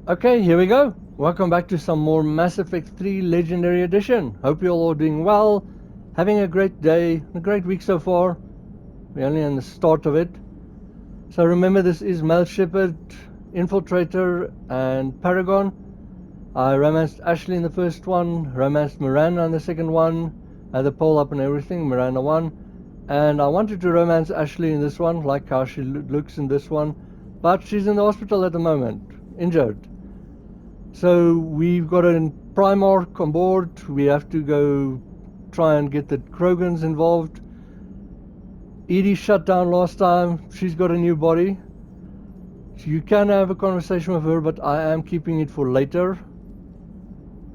Okay, here we go. Welcome back to some more Mass Effect 3 Legendary Edition. Hope you're all doing well, having a great day, a great week so far. We're only in the start of it. So remember, this is Male Shepard, Infiltrator, and Paragon. I romanced Ashley in the first one, romanced Miranda in the second one, had the poll up and everything, Miranda won. And I wanted to romance Ashley in this one, like how she looks in this one, but she's in the hospital at the moment, injured. So we've got a Primarch on board. We have to go try and get the Krogans involved. Edie shut down last time. She's got a new body. So you can have a conversation with her, but I am keeping it for later.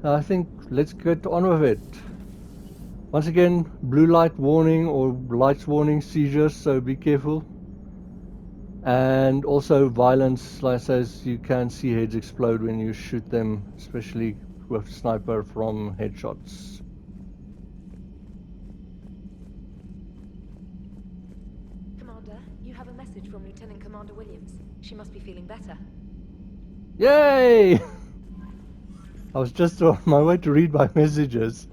I think let's get on with it. Once again, blue light warning or lights warning seizures, so be careful. And also violence, like I says, you can see heads explode when you shoot them, especially with sniper from headshots. Commander, you have a message from Lieutenant Commander Williams. She must be feeling better. Yay! I was just on my way to read my messages.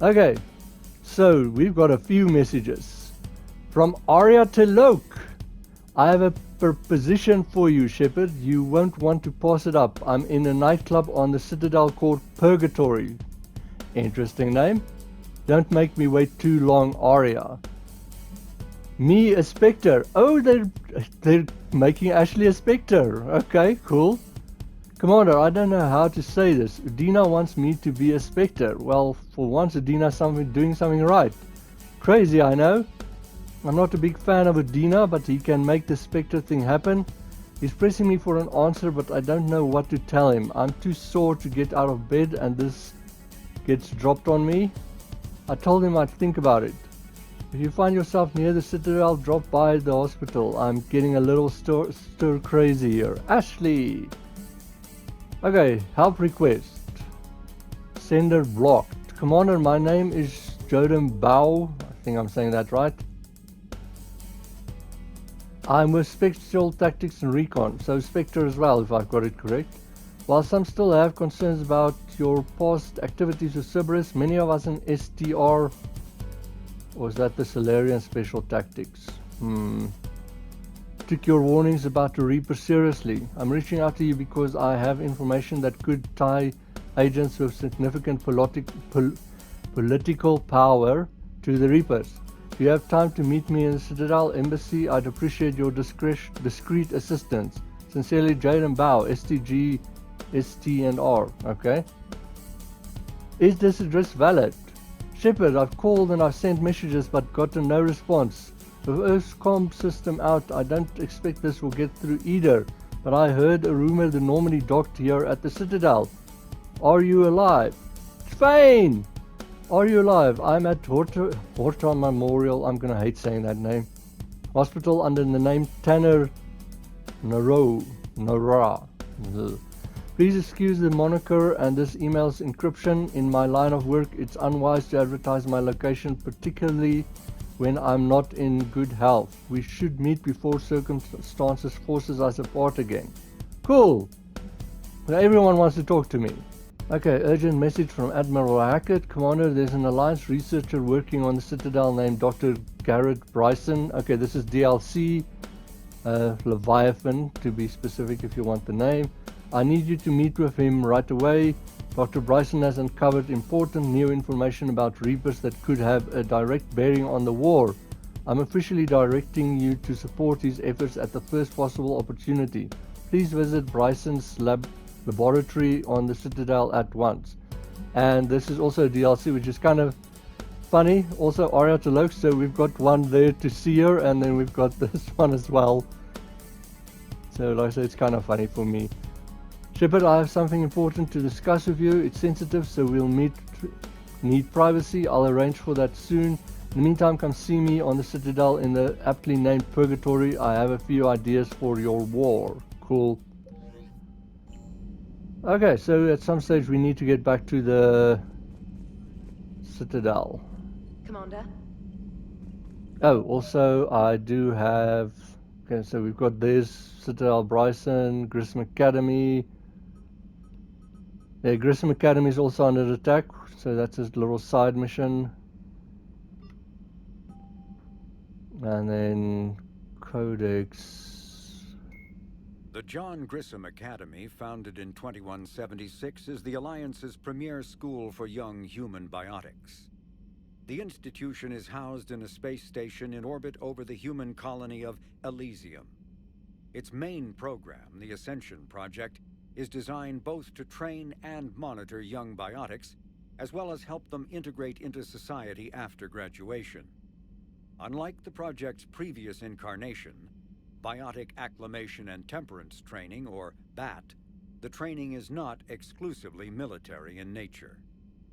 Okay, so we've got a few messages. From Arya Telok. I have a proposition for you, Shepard. You won't want to pass it up. I'm in a nightclub on the Citadel called Purgatory. Interesting name. Don't make me wait too long, Arya. Me, a Spectre. Oh, they're making Ashley a Spectre. Okay, cool. Commander, I don't know how to say this. Udina wants me to be a Spectre. Well, for once, Udina's doing something right. Crazy, I know. I'm not a big fan of Udina, but he can make the Spectre thing happen. He's pressing me for an answer, but I don't know what to tell him. I'm too sore to get out of bed, and this gets dropped on me. I told him I'd think about it. If you find yourself near the Citadel, drop by the hospital. I'm getting a little stir crazy here. Ashley! Okay, help request. Sender blocked. Commander, my name is Joden Bao. I think I'm saying that right. I'm with Spectral Tactics and Recon, so Spectre as well, if I've got it correct. While some still have concerns about your past activities with Cerberus, many of us in STR, or is that the Solarian Special Tactics? Took your warnings about the Reaper seriously. I'm reaching out to you because I have information that could tie agents with significant political power to the Reapers. If you have time to meet me in the Citadel Embassy, I'd appreciate your discreet assistance. Sincerely, Jaden Bao, STG, ST&R. Okay. Is this address valid? Shepard, I've called and I've sent messages but gotten no response. With Earth's comm system out, I don't expect this will get through either. But I heard a rumor the Normandy docked here at the Citadel. Are you alive? Fane! Are you alive? I'm at Horta Memorial. I'm gonna hate saying that name. Hospital under the name Tanner Nora. Please excuse the moniker and this email's encryption. In my line of work, it's unwise to advertise my location, particularly when I'm not in good health. We should meet before circumstances forces us apart again. Cool. Now everyone wants to talk to me. Okay, urgent message from Admiral Hackett. Commander, there's an Alliance researcher working on the Citadel named Dr. Garrett Bryson. Okay, this is DLC, Leviathan to be specific if you want the name. I need you to meet with him right away. Dr. Bryson has uncovered important new information about Reapers that could have a direct bearing on the war. I'm officially directing you to support his efforts at the first possible opportunity. Please visit Bryson's laboratory on the Citadel at once. And this is also a DLC, which is kind of funny. Also Arya Telok, so we've got one there to see her, and then we've got this one as well. So like I said, it's kind of funny for me. Shepard, I have something important to discuss with you. It's sensitive, so we'll need privacy. I'll arrange for that soon. In the meantime, come see me on the Citadel in the aptly named Purgatory. I have a few ideas for your war. Cool. Okay, so at some stage we need to get back to the Citadel. Commander? Oh, also I do have Okay, so we've got this Citadel Bryson, Grissom Academy. Yeah, Grissom Academy is also under attack, so that's a little side mission. And then Codex. The John Grissom Academy, founded in 2176, is the Alliance's premier school for young human biotics. The institution is housed in a space station in orbit over the human colony of Elysium. Its main program, the Ascension Project, is designed both to train and monitor young biotics, as well as help them integrate into society after graduation. Unlike the project's previous incarnation, Biotic Acclimation and Temperance Training, or BAT, the training is not exclusively military in nature.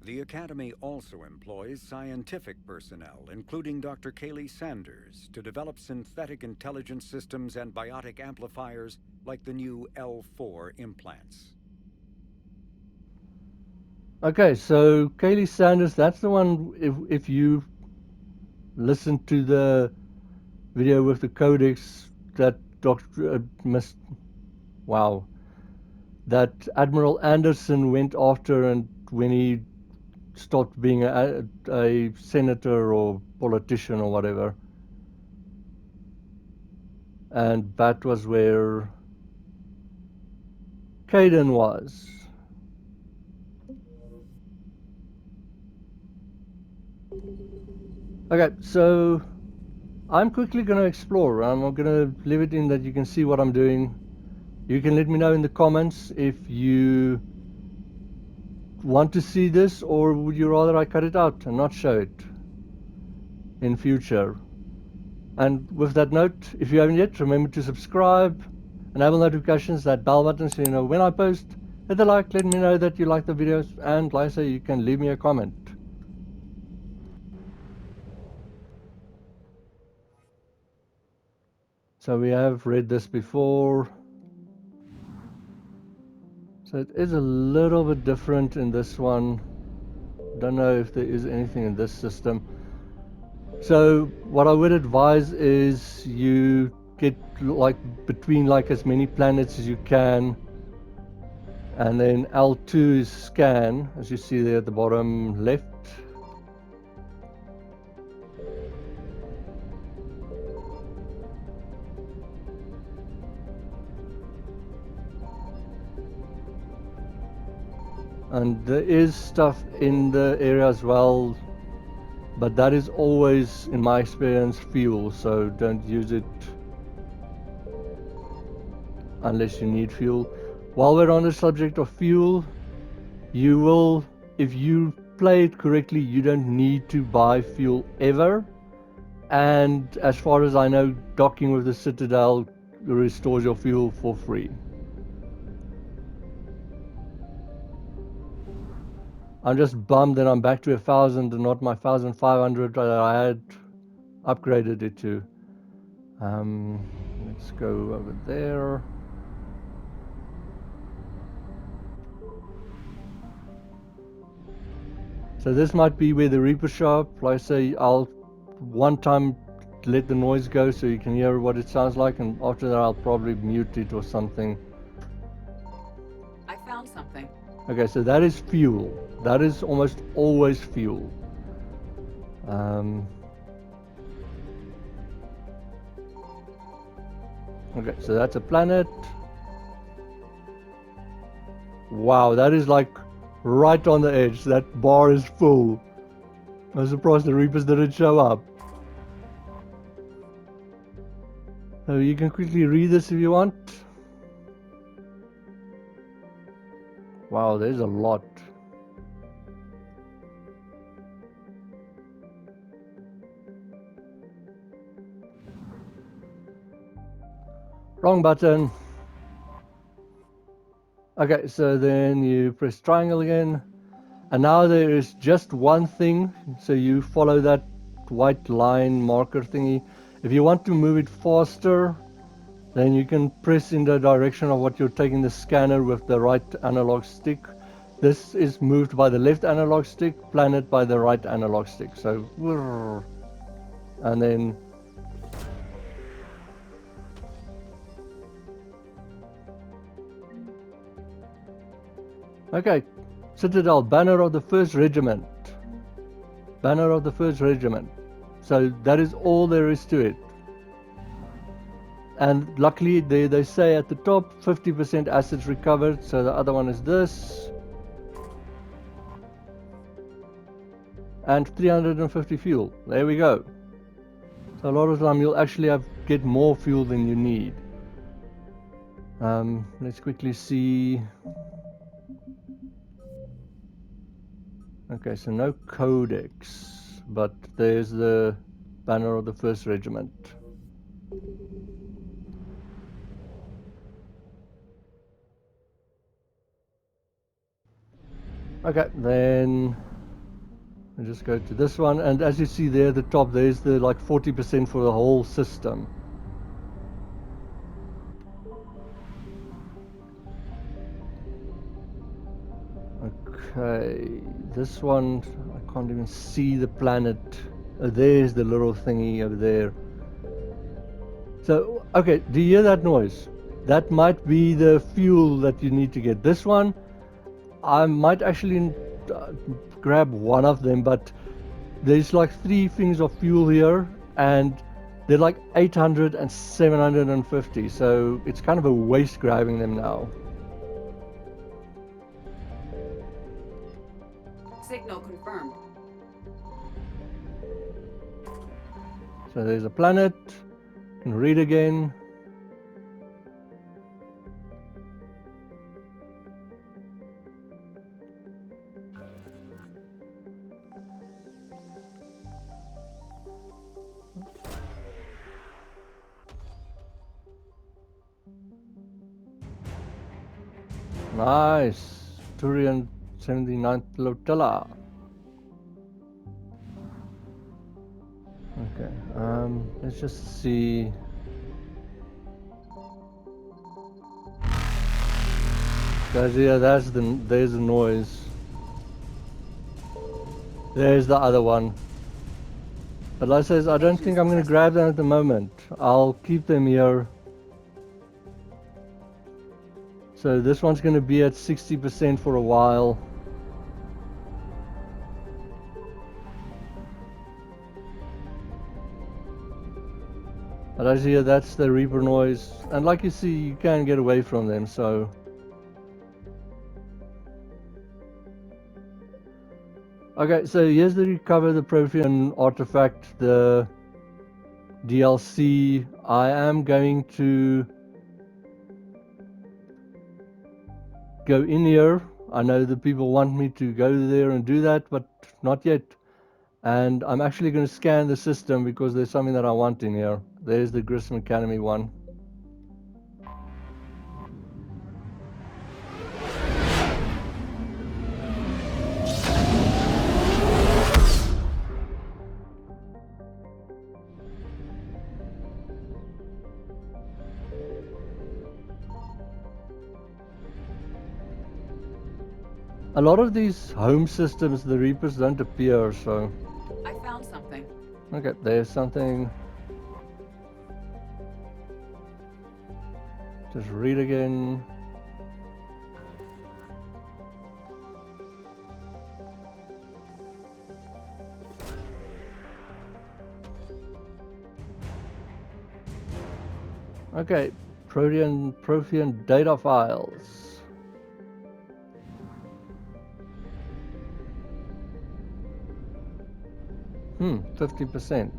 The Academy also employs scientific personnel, including Dr. Kaylee Sanders, to develop synthetic intelligence systems and biotic amplifiers like the new L4 implants. Okay, so Kaylee Sanders, that's the one, if you listen to the video with the Codex that that Admiral Anderson went after, and when he stopped being a senator or politician or whatever. And that was where Caden was. Okay, so I'm quickly going to explore. I'm not going to leave it in that you can see what I'm doing. You can let me know in the comments if you want to see this, or would you rather I cut it out and not show it in future. And with that note, if you haven't yet, remember to subscribe, enable notifications, that bell button so you know when I post. Hit the like, let me know that you like the videos, and like I say, you can leave me a comment. So we have read this before. So it is a little bit different in this one. Don't know if there is anything in this system. So what I would advise is you get like between like as many planets as you can, and then L2 is scan, as you see there at the bottom left. And there is stuff in the area as well, but that is always, in my experience, fuel, so don't use it unless you need fuel. While we're on the subject of fuel, you will, if you play it correctly, you don't need to buy fuel ever. And as far as I know, docking with the Citadel restores your fuel for free. I'm just bummed that I'm back to 1,000 and not my 1,500 that I had upgraded it to. Let's go over there. So this might be where the Reaper shop, like I say, I'll one time let the noise go so you can hear what it sounds like, and after that I'll probably mute it or something. I found something. Okay, so that is fuel. That is almost always fuel. Okay, so that's a planet. Wow, that is like right on the edge. That bar is full. I'm surprised the Reapers didn't show up. So you can quickly read this if you want. Wow, there's a lot. Wrong button. Okay, so then you press triangle again. And now there is just one thing. So you follow that white line marker thingy. If you want to move it faster, then you can press in the direction of what you're taking the scanner with the right analog stick. This is moved by the left analog stick, planet by the right analog stick. So, and then Okay, Citadel, banner of the 1st Regiment. Banner of the 1st Regiment. So that is all there is to it. And luckily they say at the top 50% assets recovered, so the other one is this. And 350 fuel. There we go. So a lot of the time you'll actually get more fuel than you need. Let's quickly see. Okay, so no codex, but there's the banner of the 1st Regiment. Okay, then I just go to this one, and as you see there at the top, there's the like 40% for the whole system. Okay, this one, I can't even see the planet. Oh, there's the little thingy over there. So, okay, do you hear that noise? That might be the fuel that you need to get. This one, I might actually grab one of them, but there's like 3 things of fuel here, and they're like 800 and 750, so it's kind of a waste grabbing them now. Signal confirmed. So there's a planet, and read again. Nice. Turian 79th Flotilla. Okay, let's just see. Guys, yeah, there's the noise. There's the other one. But like I says, I don't think I'm going to grab them at the moment. I'll keep them here. So this one's going to be at 60% for a while. But as you hear, that's the Reaper noise. And like you see, you can get away from them, so... Okay, so here's the Recover the Prothean artifact, the DLC. I am going to go in here. I know that people want me to go there and do that, but not yet. And I'm actually going to scan the system because there's something that I want in here. There's the Grissom Academy one. A lot of these home systems, the Reapers don't appear, so... I found something. Okay, there's something. Just read again. Okay, Prothean data files. 50%.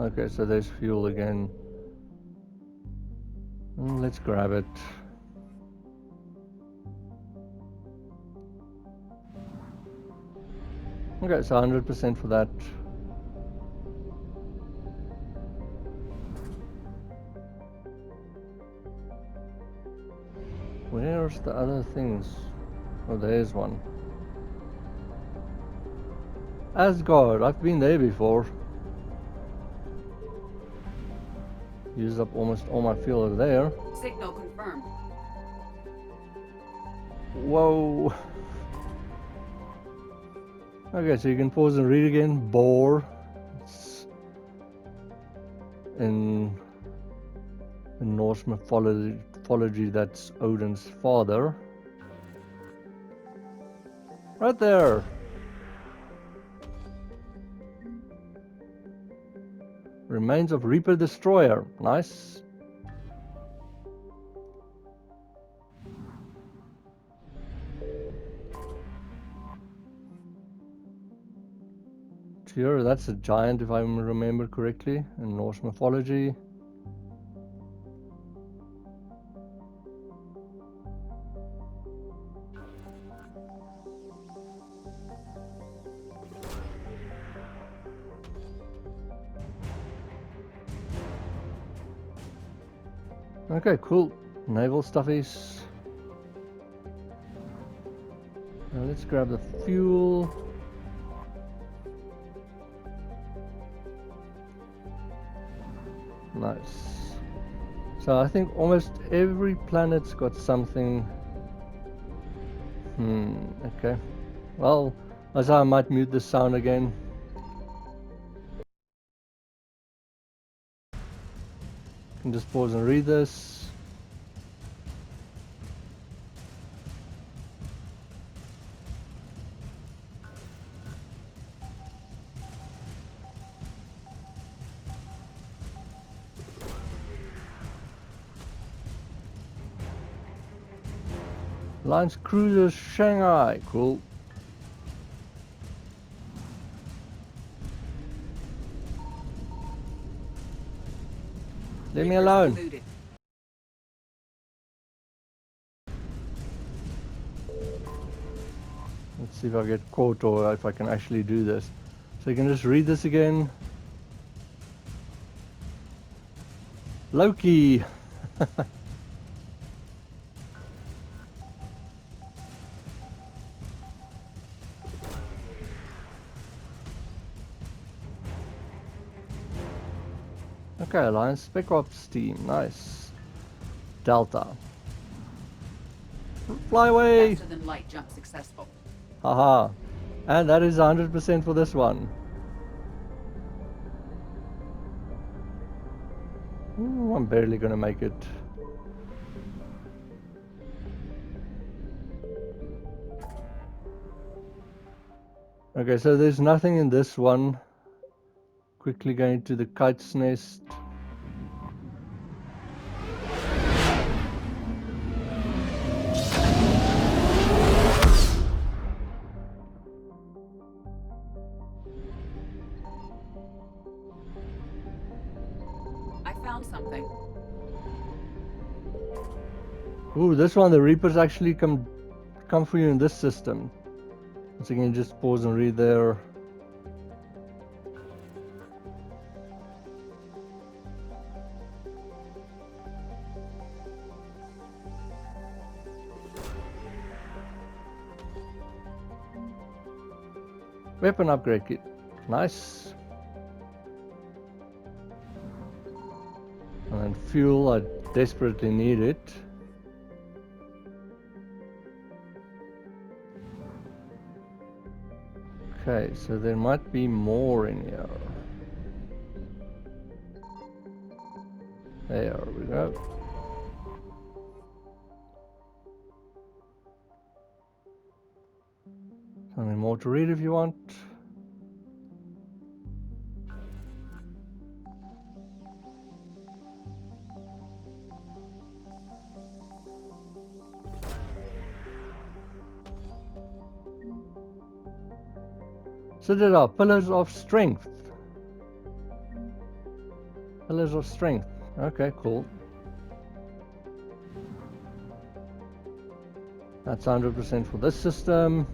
Okay, so there's fuel again. Let's grab it. Okay, so 100% for that. Where's the other things? Oh, there's one. Asgard, I've been there before. Used up almost all my fuel over there. Signal confirmed. Whoa. Okay, so you can pause and read again. Bore. in Norse mythology, that's Odin's father. Right there. Remains of Reaper Destroyer. Nice. Sure, that's a giant if I remember correctly in Norse mythology. Okay, cool. Naval stuffies. Now let's grab the fuel. Nice. So I think almost every planet's got something. Okay. Well, I might mute the sound again. Can just pause and read this. Alliance Cruiser Shanghai. Cool. Leave me alone. Eluded. Let's see if I get caught or if I can actually do this. So you can just read this again. Loki. Okay, Alliance Spec Ops team. Nice. Delta. Fly away. Faster than light jump successful. Haha. And that is 100% for this one. Ooh, I'm barely gonna make it. Okay, so there's nothing in this one. Quickly going to the kite's nest. I found something. Ooh, this one, the Reapers actually come for you in this system. So you can just pause and read there. Weapon upgrade kit. Nice. And then fuel, I desperately need it. Okay, so there might be more in here. There we go. Something more to read if you want. So there are Pillars of Strength. Pillars of Strength. Okay, cool. That's 100% for this system.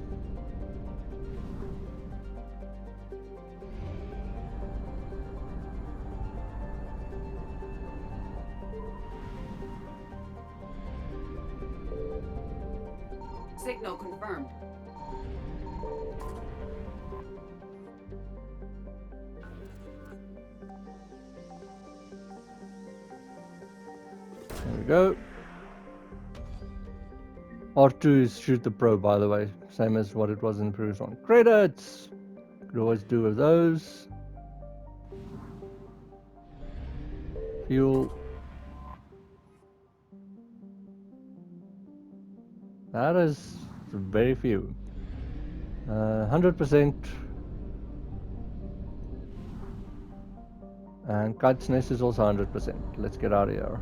Signal confirmed. There we go. R2 is shoot the probe, by the way. Same as what it was in the previous one. Credits! Could always do with those. Fuel. That is very few. 100%. And Kite's Nest is also 100%. Let's get out of here.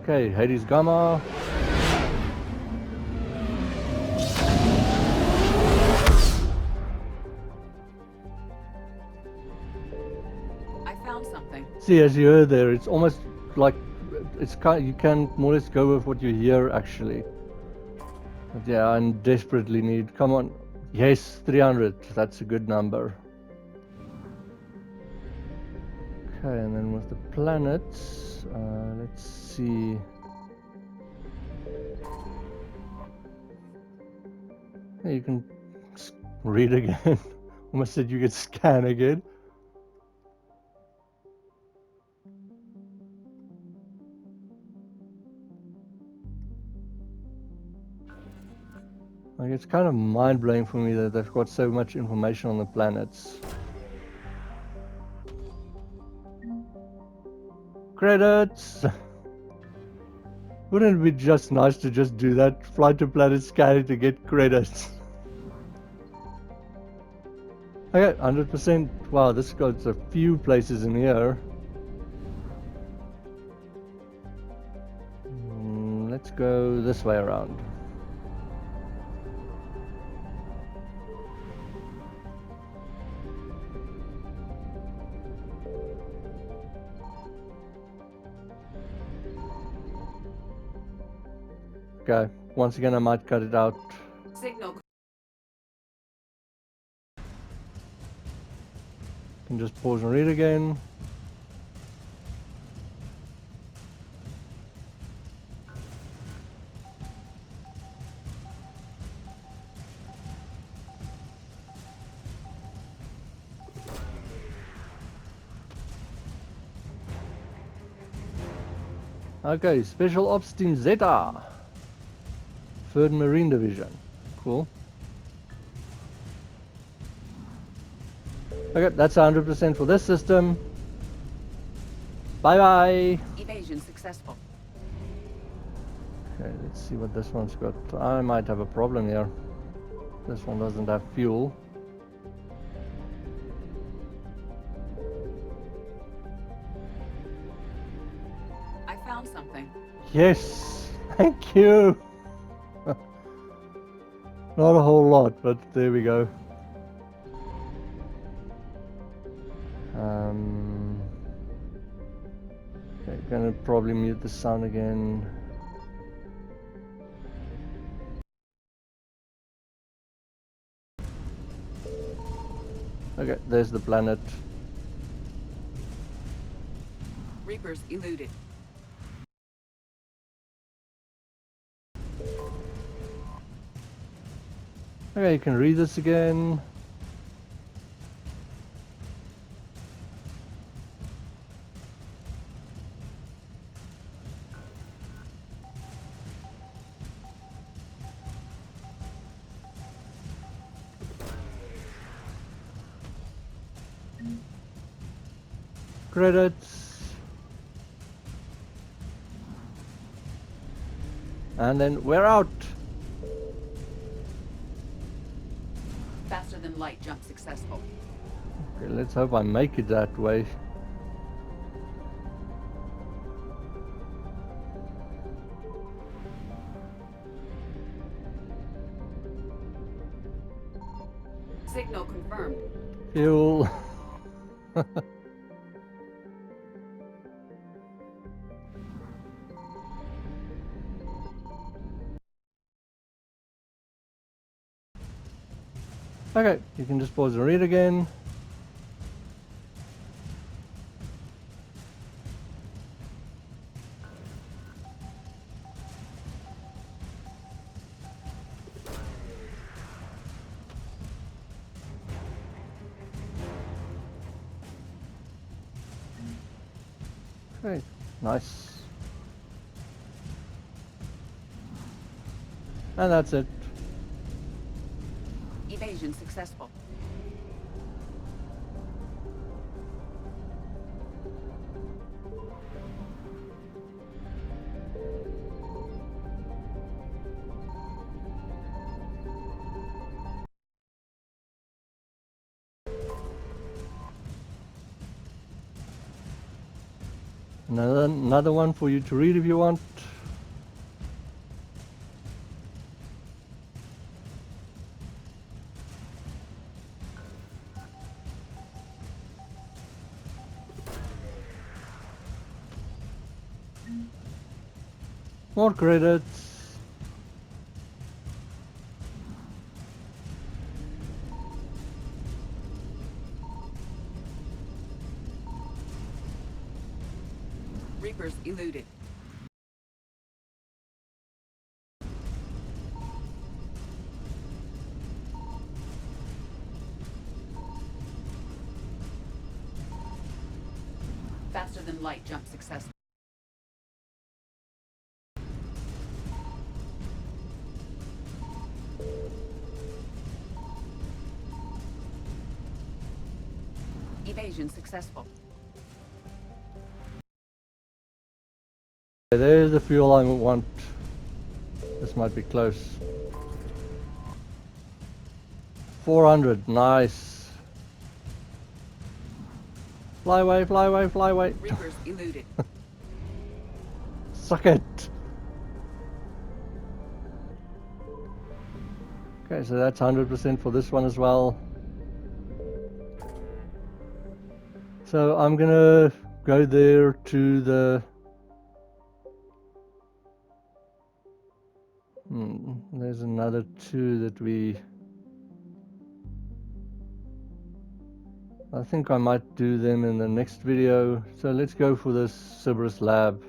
Okay, Hades Gamma. I found something. See, as you heard there, it's almost like it's you can more or less go with what you hear actually. But yeah, I desperately need. Come on, yes, 300. That's a good number. Okay, and then with the planets, let's see. Yeah, you can read again. Almost said you could scan again. Like, it's kind of mind-blowing for me that they've got so much information on the planets. Credits! Wouldn't it be just nice to just do that? Fly to planet scanning to get credits. Okay, 100%. Wow, this got a few places in here. Let's go this way around. Okay, once again I might cut it out. Signal. Can just pause and read again. Okay, Special Ops Team Zeta. 3rd Marine Division. Cool. Okay, that's 100% for this system. Bye bye. Evasion successful. Okay, let's see what this one's got. I might have a problem here. This one doesn't have fuel. I found something. Yes, thank you. Not a whole lot, but there we go. Okay, gonna probably mute the sound again. Okay, there's the planet. Reapers eluded. Okay, you can read this again. Credits. And then we're out. Faster than light jump successful. Okay, let's hope I make it that way. Signal confirmed. Fuel. Okay, you can just pause and read again. Okay, nice. And that's it. Evasion successful. Another one for you to read if you want. More credits. Reapers eluded. Faster than light jump successful. Evasion successful. There's the fuel I want. This might be close. 400, nice. Fly away, fly away, fly away. Reapers eluded. Suck it. Okay, so that's 100% for this one as well. So I'm gonna go there to the... there's another two that I think I might do them in the next video. So let's go for this Cerberus Lab.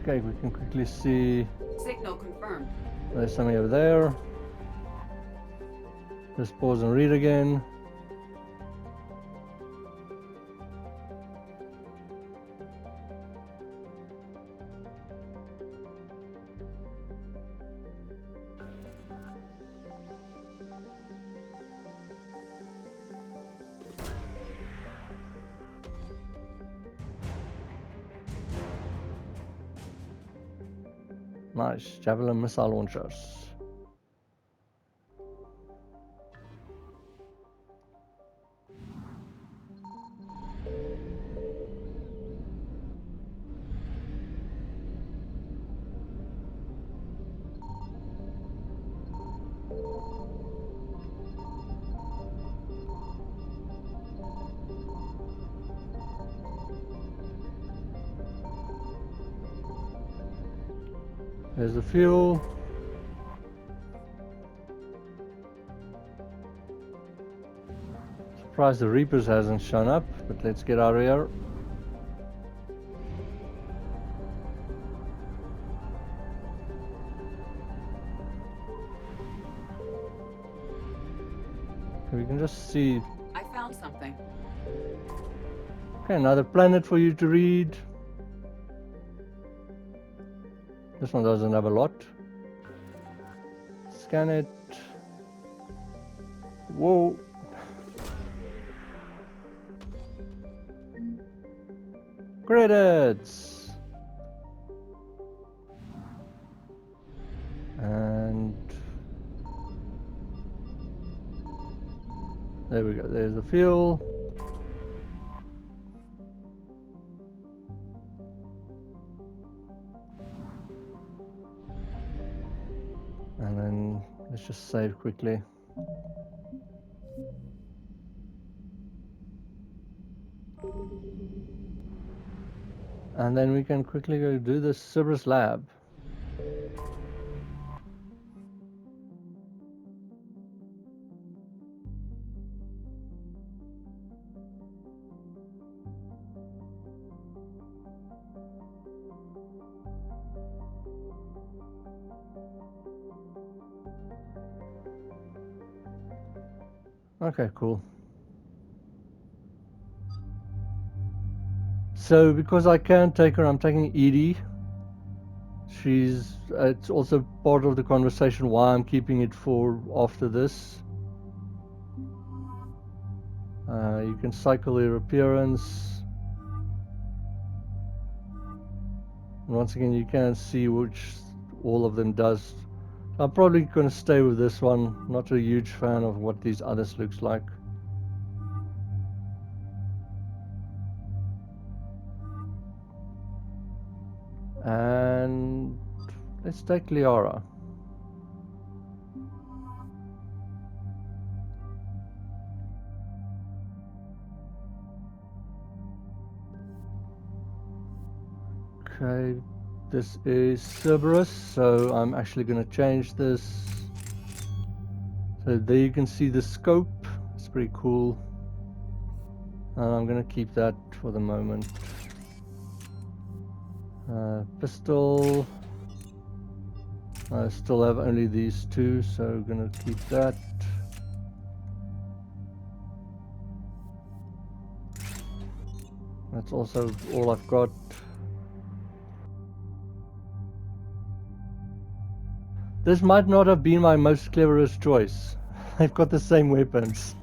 Okay, we can quickly see Signal confirmed. there's something over there. Just pause and read again. Nice, Javelin missile launchers. There's the fuel. Surprised the Reapers hasn't shown up, but let's get out of here. We can just see. I found something. Okay, another planet for you to read. This one doesn't have a lot. Scan it. Whoa. Credits. And there we go. There's the fuel. And then let's just save quickly. And then we can quickly go do the Cerberus Lab. Okay, cool. So because I can't take her, I'm taking Edie. It's also part of the conversation why I'm keeping it for after this. You can cycle her appearance. And once again, you can see which all of them does. I'm probably going to stay with this one. Not a huge fan of what these others looks like. And let's take Liara. Okay, this is Cerberus, so I'm actually going to change this. So there you can see the scope. It's pretty cool. And I'm going to keep that for the moment. Pistol. I still have only these two, so I'm going to keep that. That's also all I've got. This might not have been my most cleverest choice. I've got the same weapons.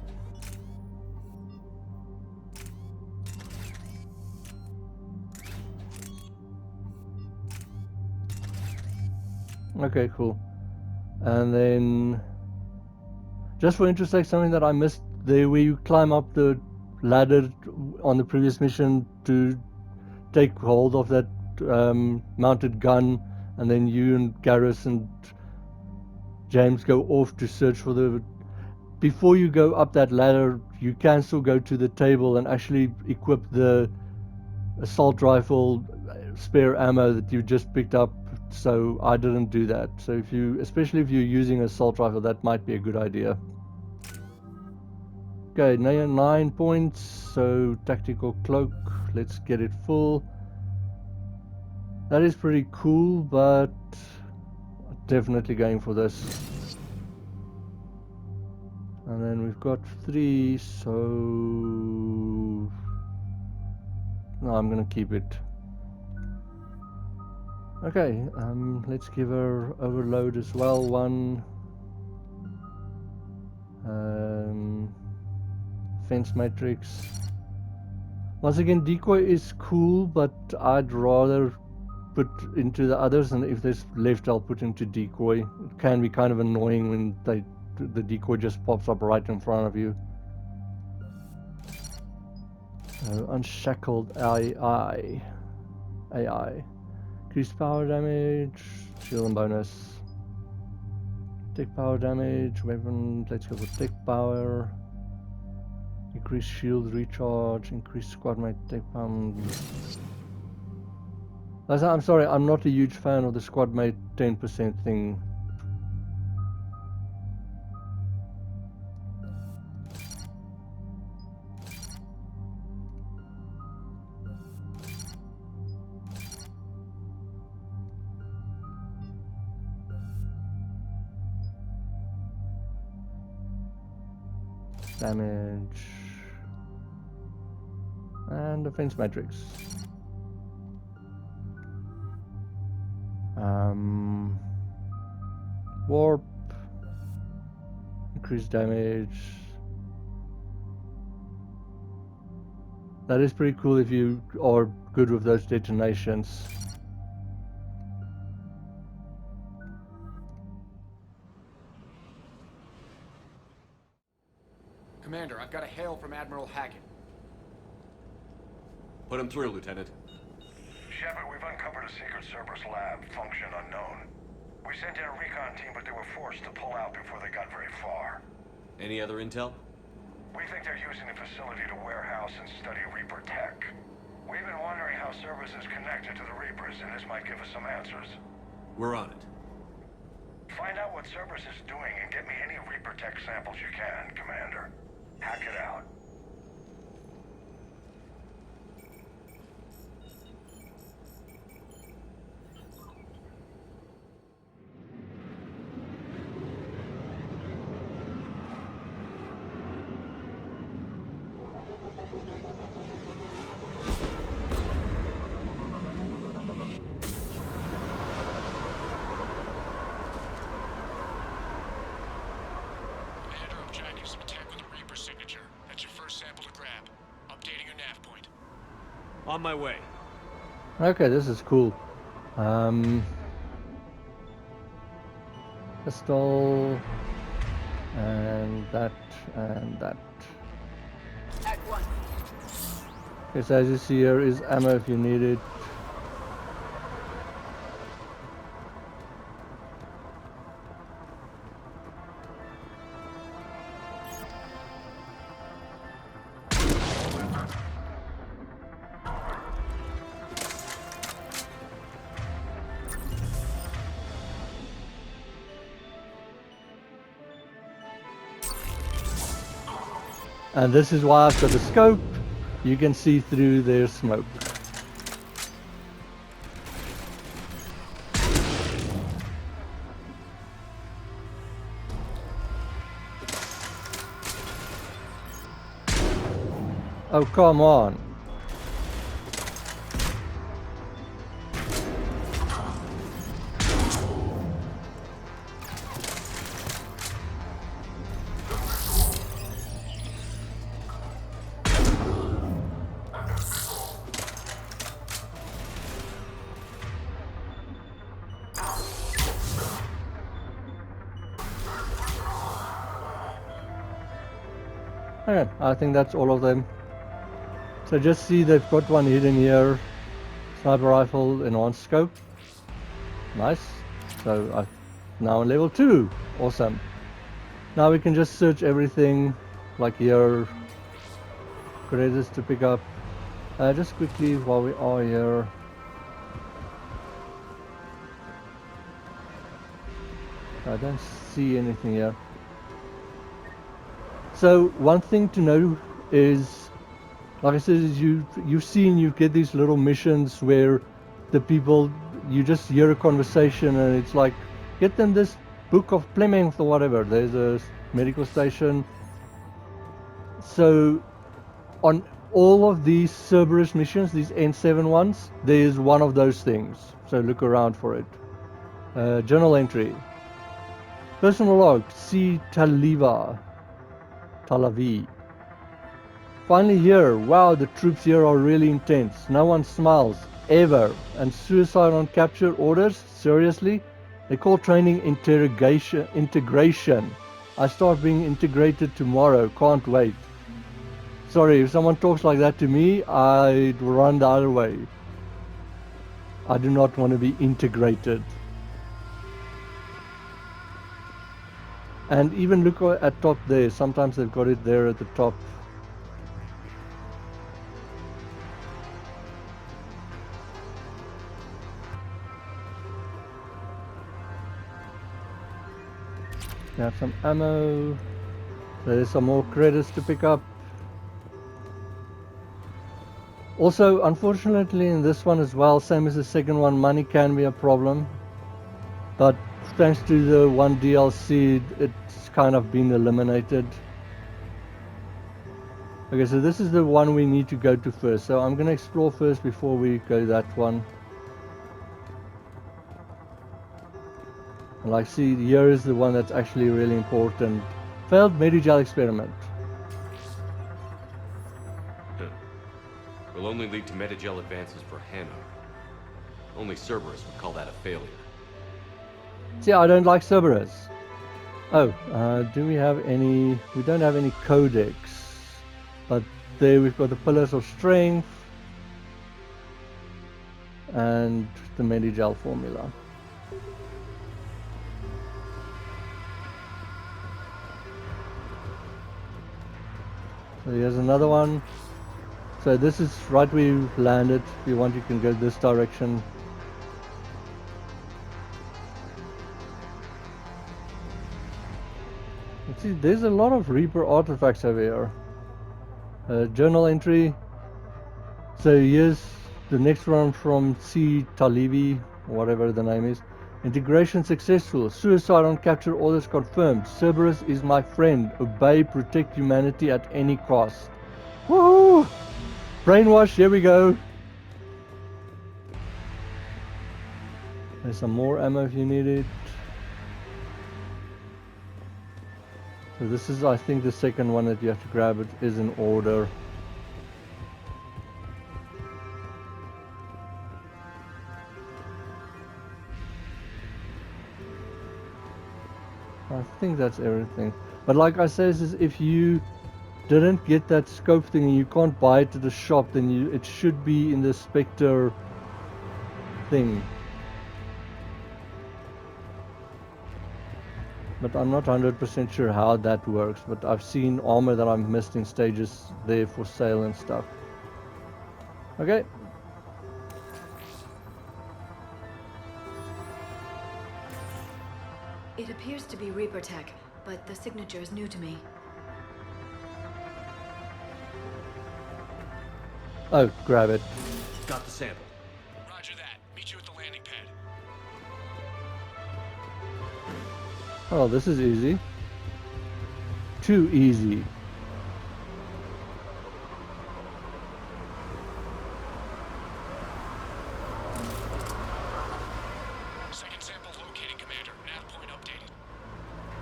Okay, cool. And then, just for interest sake, something that I missed there, where you climb up the ladder on the previous mission to take hold of that mounted gun, and then you and Garrus and James go off to search for the... Before you go up that ladder, you can still go to the table and actually equip the assault rifle spare ammo that you just picked up. So I didn't do that. So if you, especially if you're using assault rifle, that might be a good idea. Okay, 9 points. So tactical cloak, let's get it full. That is pretty cool, but definitely going for this. And then we've got 3, so no, I'm gonna keep it. Okay, let's give her overload as well. 1. Fence matrix. Once again, decoy is cool, but I'd rather put into the others, and if there's left, I'll put into decoy. It can be kind of annoying when the decoy just pops up right in front of you. Unshackled AI. Increased power damage, shield and bonus. Tech power damage, weapon, let's go for tech power. Increase shield recharge, increase squad mate tech power. I'm sorry, I'm not a huge fan of the squad mate 10% thing. Damage. And defense matrix. Warp. Increase damage. That is pretty cool if you are good with those detonations. Commander, I've got a hail from Admiral Hackett. Put him through, Lieutenant. Shepard, we've uncovered a secret Cerberus Lab, function unknown. We sent in a recon team, but they were forced to pull out before they got very far. Any other intel? We think they're using the facility to warehouse and study Reaper tech. We've been wondering how Cerberus is connected to the Reapers, and this might give us some answers. We're on it. Find out what Cerberus is doing and get me any Reaper tech samples you can, Commander. Hack it out. Updating your nav point. On my way. Okay, this is cool. Pistol and that and that. At one. Okay, so as you see here is ammo if you need it. And this is why I've got the scope. You can see through their smoke. Oh, come on. Okay, I think that's all of them. So just see they've got one hidden here. Sniper rifle, enhanced scope. Nice. So I'm now on level 2. Awesome. Now we can just search everything, like here. Credits to pick up. Just quickly while we are here. I don't see anything here. So one thing to know is, like I said, is you've seen you get these little missions where the people, you just hear a conversation and it's like, get them this book of Plemings or whatever. There's a medical station. So on all of these Cerberus missions, these N7 ones, there is one of those things. So look around for it. Journal entry. Personal log, C. Talavi. Finally here, wow, the troops here are really intense. No one smiles, ever. And suicide on capture orders? Seriously? They call training integration. I start being integrated tomorrow, can't wait. Sorry, if someone talks like that to me, I'd run the other way. I do not want to be integrated. And even look at top there, sometimes they've got it there at the top. We have some ammo. There's some more credits to pick up. Also, unfortunately in this one as well, same as the second one, money can be a problem. But thanks to the one DLC, it's kind of been eliminated. Okay, so this is the one we need to go to first. So I'm going to explore first before we go that one. And like, see, here is the one that's actually really important. Failed Medigel experiment. Will only lead to Medigel advances for Hannah. Only Cerberus would call that a failure. See, I don't like Cerberus. Oh, do we have any? We don't have any codex. But there we've got the Pillars of Strength. And the Medigel formula. So here's another one. So this is right where you landed. If you want, you can go this direction. Let's see, there's a lot of Reaper artifacts over here. Journal entry. So here's the next one from C. Talibi, whatever the name is. Integration successful. Suicide on capture orders confirmed. Cerberus is my friend. Obey, protect humanity at any cost. Woohoo! Brainwash, here we go. There's some more ammo if you need it. So this is, I think, the second one that you have to grab. It is in order. think that's everything. But like I says, is if you didn't get that scope thing and you can't buy it at the shop, then it should be in the Spectre thing. But I'm not 100% sure how that works. But I've seen armor that I've missed in stages there for sale and stuff. Okay. It appears to be Reaper tech, but the signature is new to me. Oh, grab it. Got the sample. Roger that. Meet you at the landing pad. Oh, this is easy. Too easy. Second sample located, Commander. Nav point updated.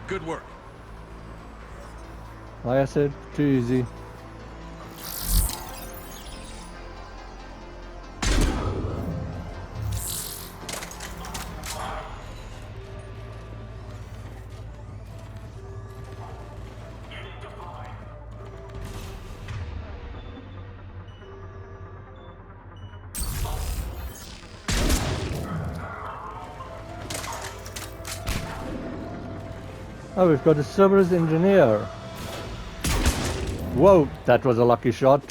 Good work. Like I said, too easy. Oh, we've got a Cerberus engineer. Whoa, that was a lucky shot.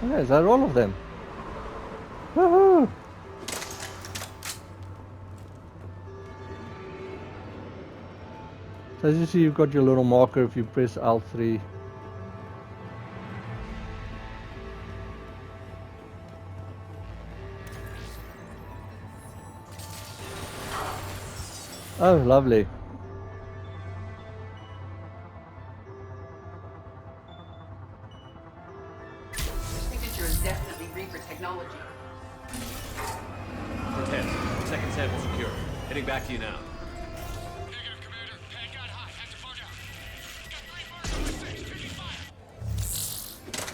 Okay, is that all of them? Woohoo! So as you see, you've got your little marker if you press L3. Oh, lovely. The signature is definitely Reaper technology. Cortez, second sample secure. Heading back to you now. Negative, Commander. Pad got hot. Have to bug out. Got 3 marks on the 6. Taking fire.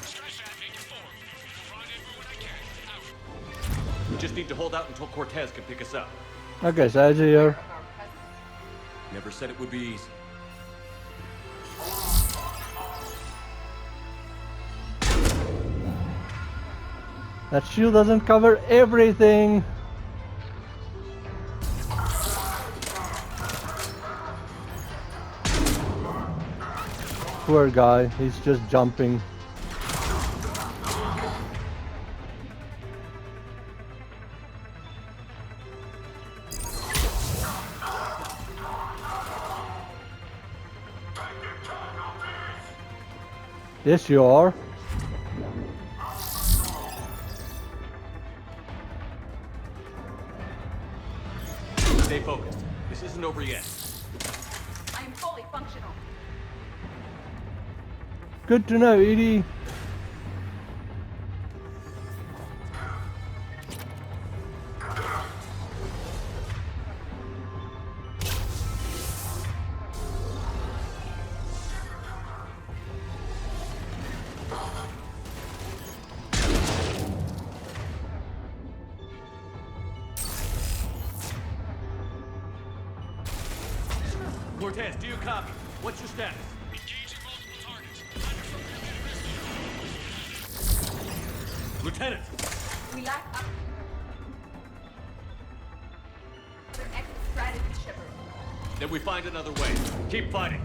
Stretch that. Make it 4. Rendezvous when I can. Out. We just need to hold out until Cortez can pick us up. Okay, so as you hear, Of our presence. Never said it would be easy. that shield doesn't cover everything. Poor guy, he's just jumping. Yes, you are. Stay focused. This isn't over yet. I am fully functional. Good to know, Edie. Cortez, do you copy? What's your status? Engaging multiple targets. Under some Lieutenant! We lack other exit strategy, Shepard. Then we find another way. Keep fighting.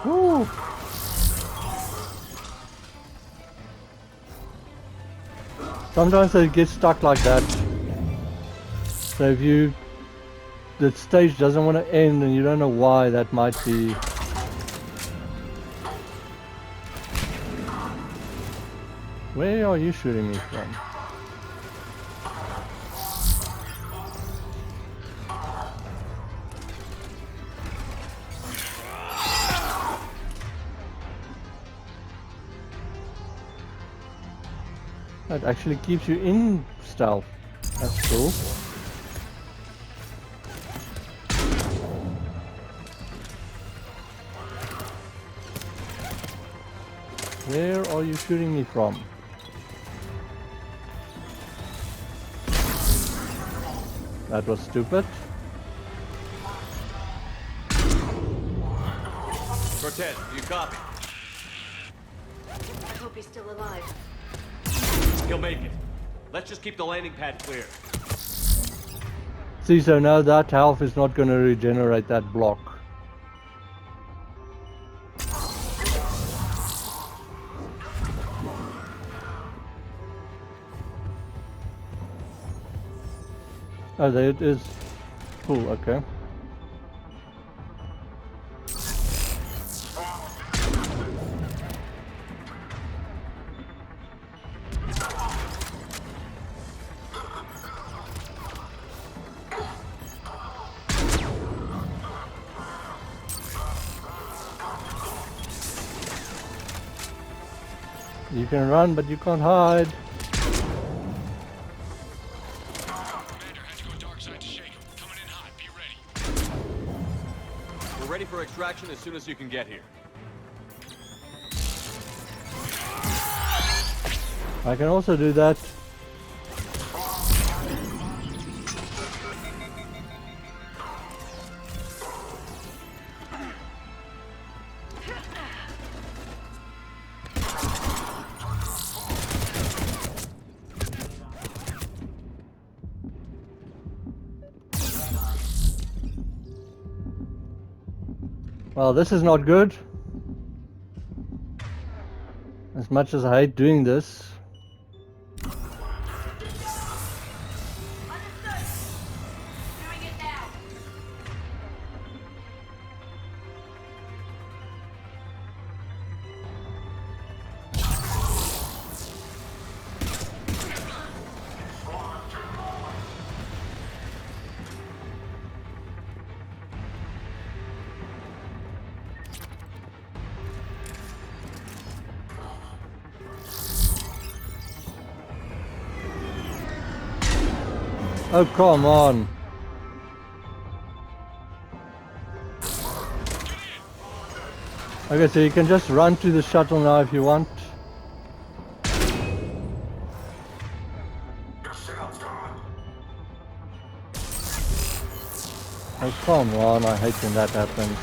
Woo. Sometimes they get stuck like that. So if the stage doesn't want to end and you don't know why, that might be. Where are you shooting me from? It actually keeps you in stealth. That's cool. Where are you shooting me from? That was stupid. Cortez, do you copy? I hope he's still alive. He'll make it. Let's just keep the landing pad clear. See, so now that health is not going to regenerate that block. Oh, there it is. Cool, okay. You can run, but you can't hide. Commander had to go dark side to shake him. Coming in hot. Be ready. We're ready for extraction as soon as you can get here. I can also do that. Well, this is not good. As much as I hate doing this. Oh, come on. Okay, so you can just run to the shuttle now if you want. Oh, come on, I hate when that happens.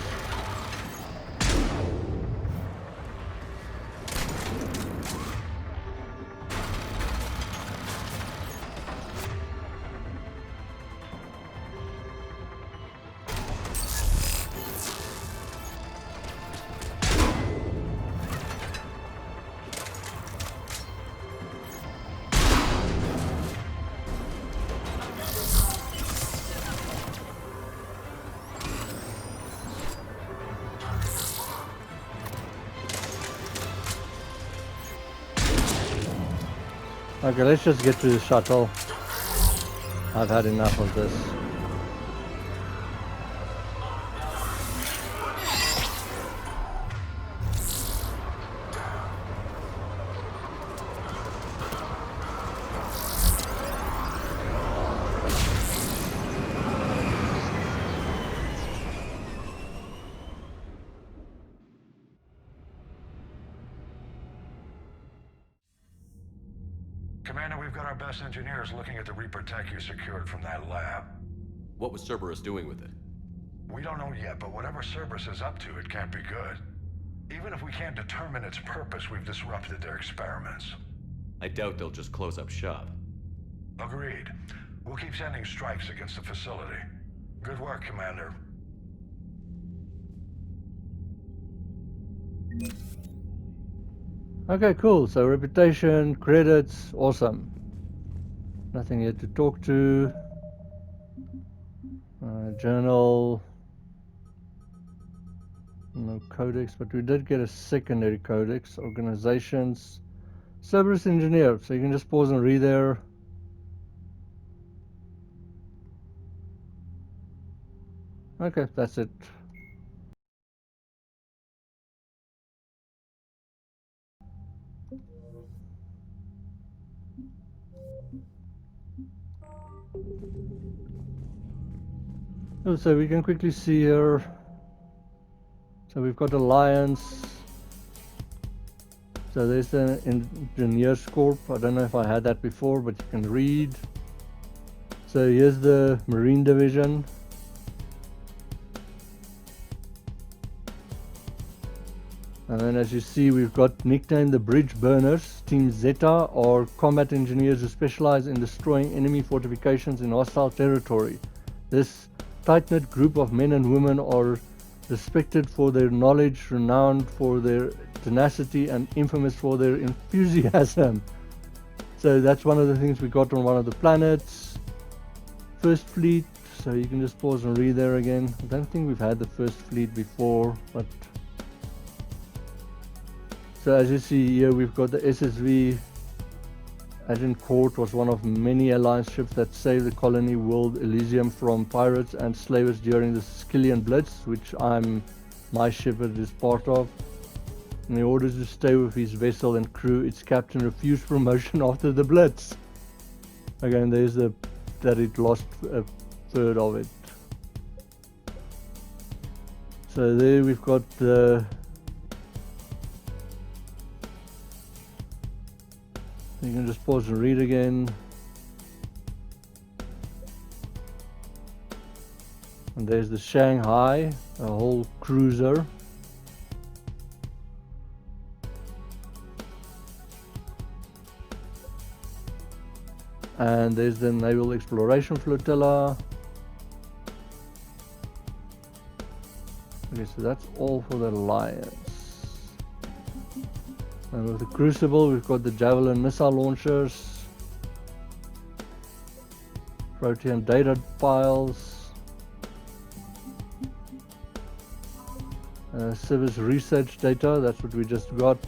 Okay, let's just get to the shuttle. I've had enough of this. Commander, we've got our best engineers looking at the Reaper tech you secured from that lab. What was Cerberus doing with it? We don't know yet, but whatever Cerberus is up to, it can't be good. Even if we can't determine its purpose, we've disrupted their experiments. I doubt they'll just close up shop. Agreed. We'll keep sending strikes against the facility. Good work, Commander. Okay, cool. So reputation, credits, awesome. Nothing yet to talk to. Journal. No codex, but we did get a secondary codex. Organizations. Cerberus engineer. So you can just pause and read there. Okay, that's it. Oh, so we can quickly see here. So we've got Alliance. So there's the Engineers Corp. I don't know if I had that before, but you can read. So here's the Marine Division. And then as you see, we've got nicknamed the Bridge Burners. Team Zeta are combat engineers who specialize in destroying enemy fortifications in hostile territory. This tight-knit group of men and women are respected for their knowledge, renowned for their tenacity, and infamous for their enthusiasm. So that's one of the things we got on one of the planets. First Fleet, so you can just pause and read there again. I don't think we've had the First Fleet before, but... So as you see here, we've got the SSV. Agent Court was one of many Alliance ships that saved the colony world Elysium from pirates and slavers during the Skillian Blitz, which my Shepard is part of. In order to stay with his vessel and crew, its captain refused promotion after the Blitz. Again, there's that it lost a third of it. So there we've got the... You can just pause and read again. And there's the Shanghai, a whole cruiser. And there's the Naval Exploration Flotilla. Okay, so that's all for the Alliance. And with the Crucible, we've got the Javelin missile launchers, Protean data piles, Cerberus research data, that's what we just got.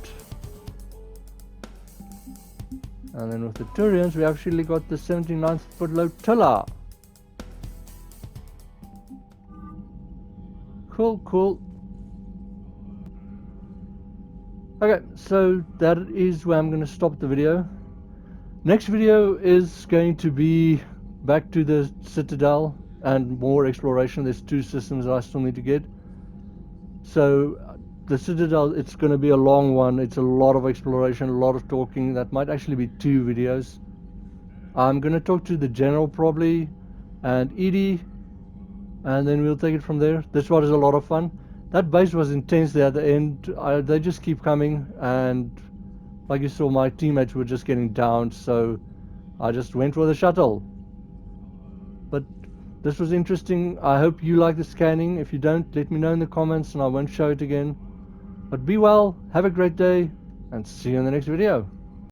And then with the Turians, we actually got the 79th Flotilla. Cool. Okay, so that is where I'm going to stop the video. Next video is going to be back to the Citadel and more exploration. There's 2 systems that I still need to get. So the Citadel, it's going to be a long one. It's a lot of exploration, a lot of talking. That might actually be 2 videos. I'm going to talk to the General probably and Edie, and then we'll take it from there. This one is a lot of fun. That base was intense there at the end. They just keep coming, and like you saw, my teammates were just getting down, so I just went for the shuttle. But this was interesting. I hope you like the scanning. If you don't, let me know in the comments and I won't show it again. But be well, have a great day, and see you in the next video.